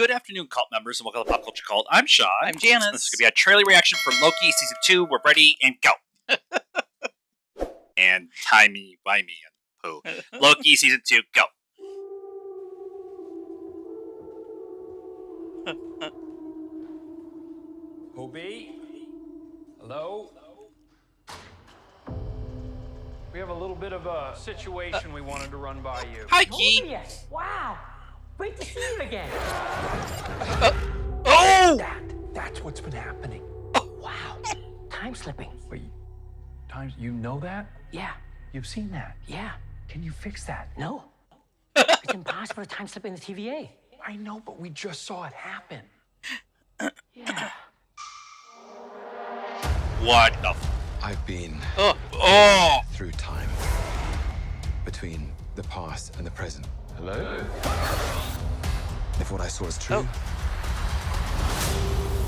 Good afternoon, cult members, and welcome to Pop Culture Cult. I'm Sean. I'm Janice. This is going to be a trailer reaction for Loki Season 2. We're ready and go. And tie me, by me, and poo. Loki Season 2, go. Hobie? Hello? We have a little bit of a situation we wanted to run by you. Hi, Key. Yes. Wow. Great to see you again. Oh! That's what's been happening. Wow. Time slipping. Wait, you know that? Yeah. You've seen that? Yeah. Can you fix that? No. It's impossible to time slip in the TVA. I know, but we just saw it happen. Yeah. What the f... I've been through time, between the past and the present. Hello? If what I saw is true,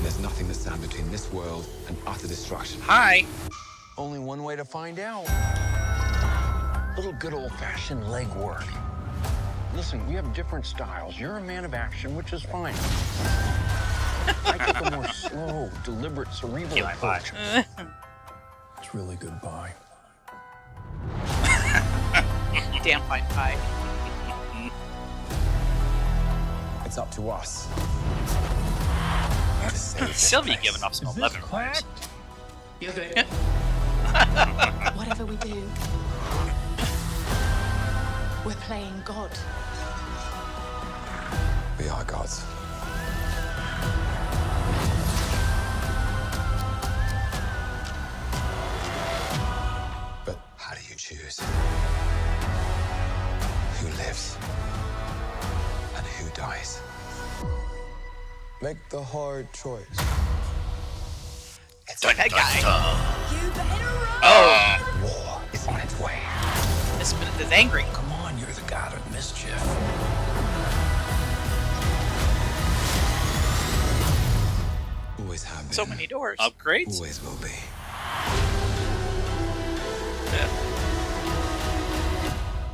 there's nothing to stand between this world and utter destruction. Hi. Only one way to find out. Little good old-fashioned legwork. Listen, we have different styles. You're a man of action, which is fine. I take a more slow, deliberate, cerebral approach. It's really goodbye. Damn fine pie. It's up to us to save this Sylvie place. giving off some 11 words. Whatever we do, we're playing God. We are gods. But how do you choose who lives and who dies? Make the hard choice. It's Dun, That dun, guy. dun. You better run! Oh! War is on its way. This minute is angry. Come on, you're the god of mischief. Always have been. So many doors. Upgrades? Always will be.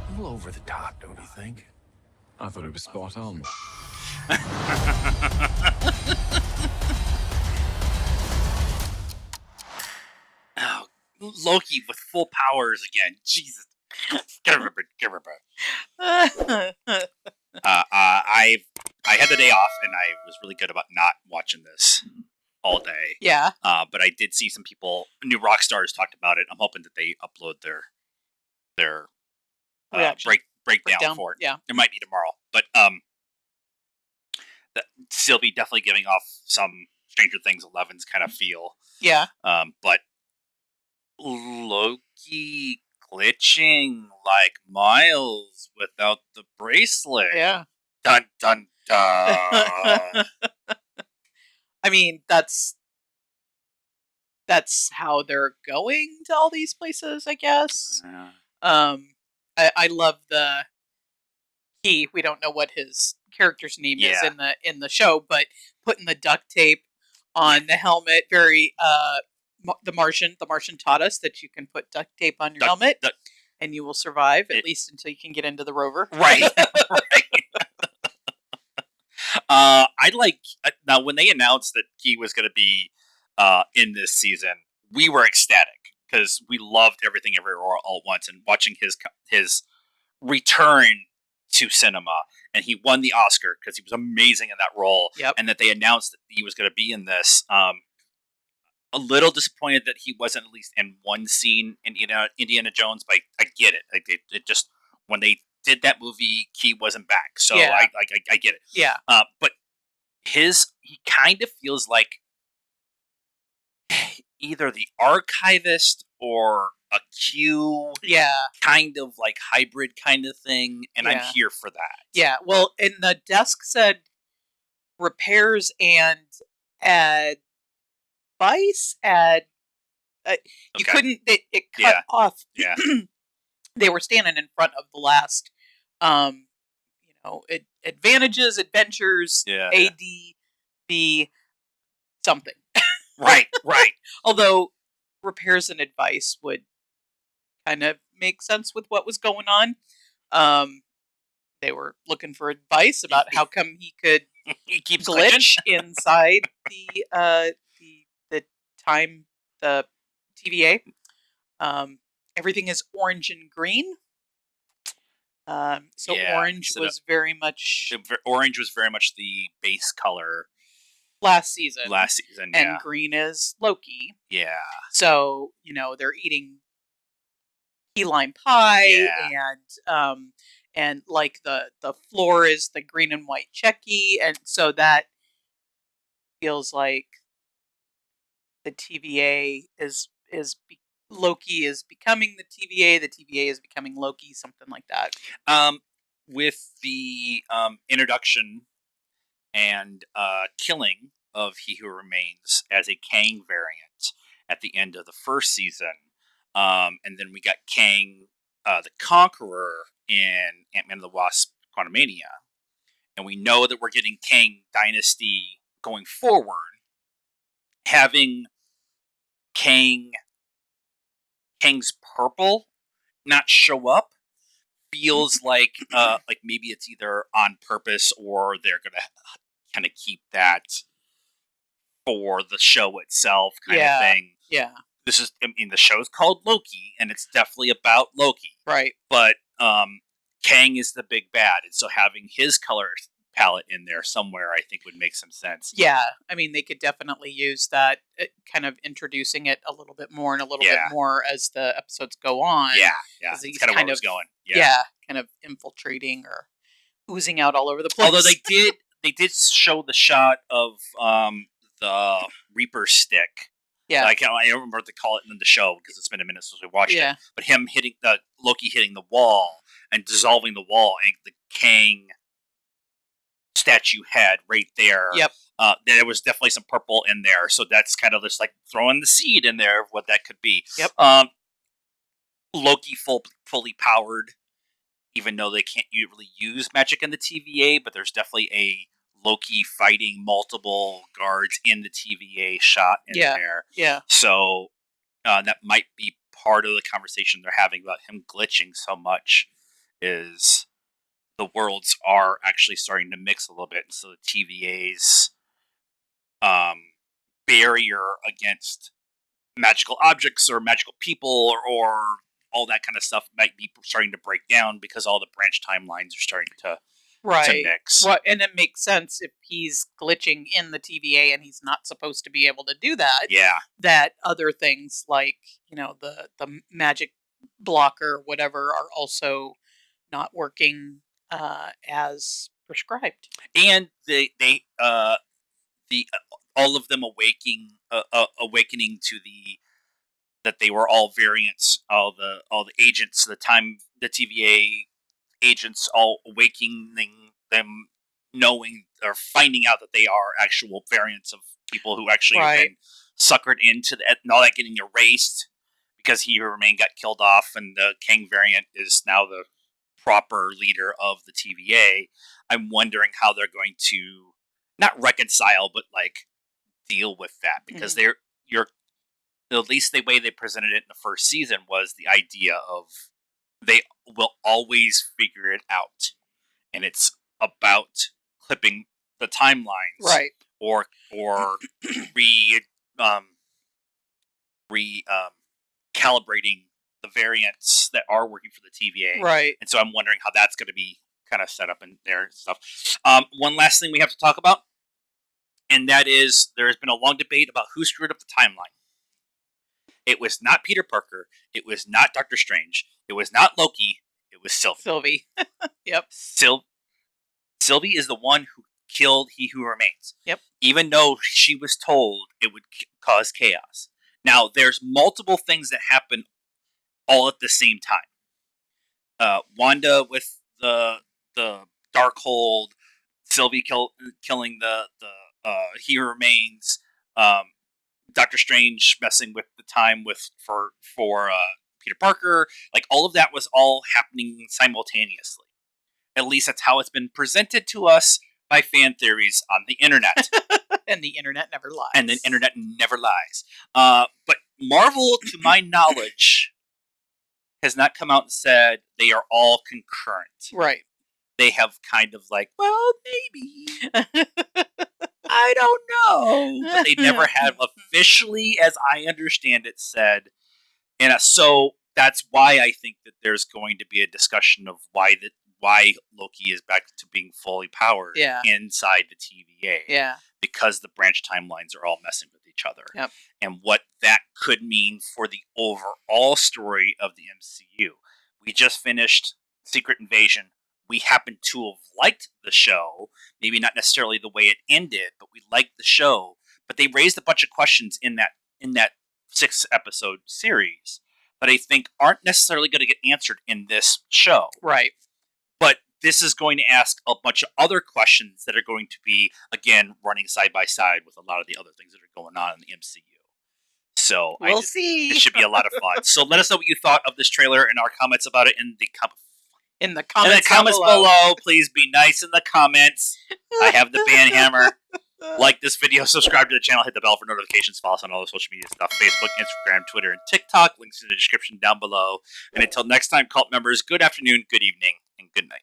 A little over the top, don't you think? I thought it was spot on. Oh, Loki with full powers again. Jesus. Get a I had the day off, and I was really good about not watching this all day. Yeah. But I did see some people, new rock stars, talked about it. I'm hoping that they upload their Reaction. breakdown for it. Yeah. It might be tomorrow, but Sylvie definitely giving off some Stranger Things 11's kind of feel. Yeah. But Loki glitching like Miles without the bracelet. Yeah. Dun dun dun. I mean, that's how they're going to all these places, I guess. I love the Key. We don't know what his character's name is Yeah. in the show, but putting the duct tape on the helmet, very the Martian taught us that you can put duct tape on your helmet and you will survive at least until you can get into the rover. Right. Right. I like now when they announced that he was going to be in this season, we were ecstatic because we loved Everything Everywhere All at Once, and watching his return to cinema, and he won the Oscar because he was amazing in that role. Yep. And that they announced that he was going to be in this. A little disappointed that he wasn't at least in one scene in Indiana Jones, but I get it. Like it just when they did that movie, he wasn't back, so Yeah. I get it. Yeah. But he kind of feels like either the archivist or a Q Yeah. kind of like hybrid kind of thing, and I'm Yeah. here for that. Yeah. Well, and the desk said repairs and advice. You Okay. couldn't. It cut Yeah. off. Yeah. They were standing in front of the last, advantages, adventures, Yeah. ADB something. Right. Although repairs and advice would kind of make sense with what was going on. they were looking for advice about how come he could He keeps glitch inside the time the TVA. Everything is orange and green. So Yeah, orange was very much orange was very much the base color last season, yeah. and green is Loki. Yeah. So they're eating key lime pie, Yeah. and like the floor is the green and white checky, and so that feels like the TVA Loki is becoming the TVA. The TVA is becoming Loki, something like that. With the introduction and killing of He Who Remains as a Kang variant at the end of the first season, and then we got Kang, the Conqueror, in Ant-Man and the Wasp: Quantumania, and we know that we're getting Kang Dynasty going forward. Having Kang's purple not show up feels like maybe it's either on purpose or they're gonna kind of keep that for the show itself, kind of thing. Yeah. This is, I mean, the show's called Loki, and it's definitely about Loki, right? But Kang is the big bad, and so having his color palette in there somewhere, I think, would make some sense. Yeah, I mean, they could definitely use that, kind of introducing it a little bit more and a little bit more as the episodes go on. Yeah, That's kind of where it was going. Kind of infiltrating or oozing out all over the place. Although they did show the shot of the Reaper stick. Yeah, I don't remember what they call it in the show because it's been a minute since we watched it. But him hitting Loki hitting the wall and dissolving the wall, and the Kang statue head right there. Yep. There was definitely some purple in there, so that's kind of just like throwing the seed in there of what that could be. Yep. Loki fully powered, even though they can't really use magic in the TVA, but there's definitely a Loki fighting multiple guards in the TVA shot in there. Yeah. So that might be part of the conversation they're having about him glitching so much, is the worlds are actually starting to mix a little bit, and so the TVA's barrier against magical objects or magical people or all that kind of stuff might be starting to break down because all the branch timelines are starting to mix. Well, and it makes sense if he's glitching in the TVA and he's not supposed to be able to do that. Yeah. That other things like, the magic blocker or whatever are also not working as prescribed. And they all of them awakening to that they were all variants, all the agents, the TVA agents, all awakening them, knowing or finding out that they are actual variants of people who actually have been suckered into and all that getting erased because He Who Remained got killed off, and the Kang variant is now the proper leader of the TVA. I'm wondering how they're going to not reconcile, but like deal with that, because at least the way they presented it in the first season was the idea of they will always figure it out, and it's about clipping the timelines, right? Or calibrating the variants that are working for the TVA, right? And so I'm wondering how that's going to be kind of set up in their stuff. One last thing we have to talk about, and that is there has been a long debate about who screwed up the timeline. It was not Peter Parker. It was not Doctor Strange. It was not Loki. It was Sylvie. Yep. Sylvie is the one who killed He Who Remains. Yep. Even though she was told it would cause chaos. Now, there's multiple things that happen all at the same time. Wanda with the Darkhold, Sylvie killing the He Who Remains, Doctor Strange messing with the time for Peter Parker. Like, all of that was all happening simultaneously. At least that's how it's been presented to us by fan theories on the internet. And the internet never lies. And the internet never lies. But Marvel, to my knowledge, has not come out and said they are all concurrent. Right. they have kind of like, well, maybe. I don't know. But they never have officially, as I understand it, said. And so that's why I think that there's going to be a discussion of why Loki is back to being fully powered inside the TVA. Yeah. Because the branch timelines are all messing with each other. Yep. And what that could mean for the overall story of the MCU. We just finished Secret Invasion. We happen to have liked the show. Maybe not necessarily the way it ended, but we liked the show. But they raised a bunch of questions in that 6-episode series that I think aren't necessarily going to get answered in this show. Right. But this is going to ask a bunch of other questions that are going to be, again, running side by side with a lot of the other things that are going on in the MCU. So we'll see. It should be a lot of fun. So let us know what you thought of this trailer and our comments about it in the comments below. Please be nice in the comments. I have the ban hammer. Like this video, subscribe to the channel, hit the bell for notifications, follow us on all the social media stuff, Facebook, Instagram, Twitter, and TikTok. Links in the description down below. And until next time, cult members, good afternoon, good evening, and good night.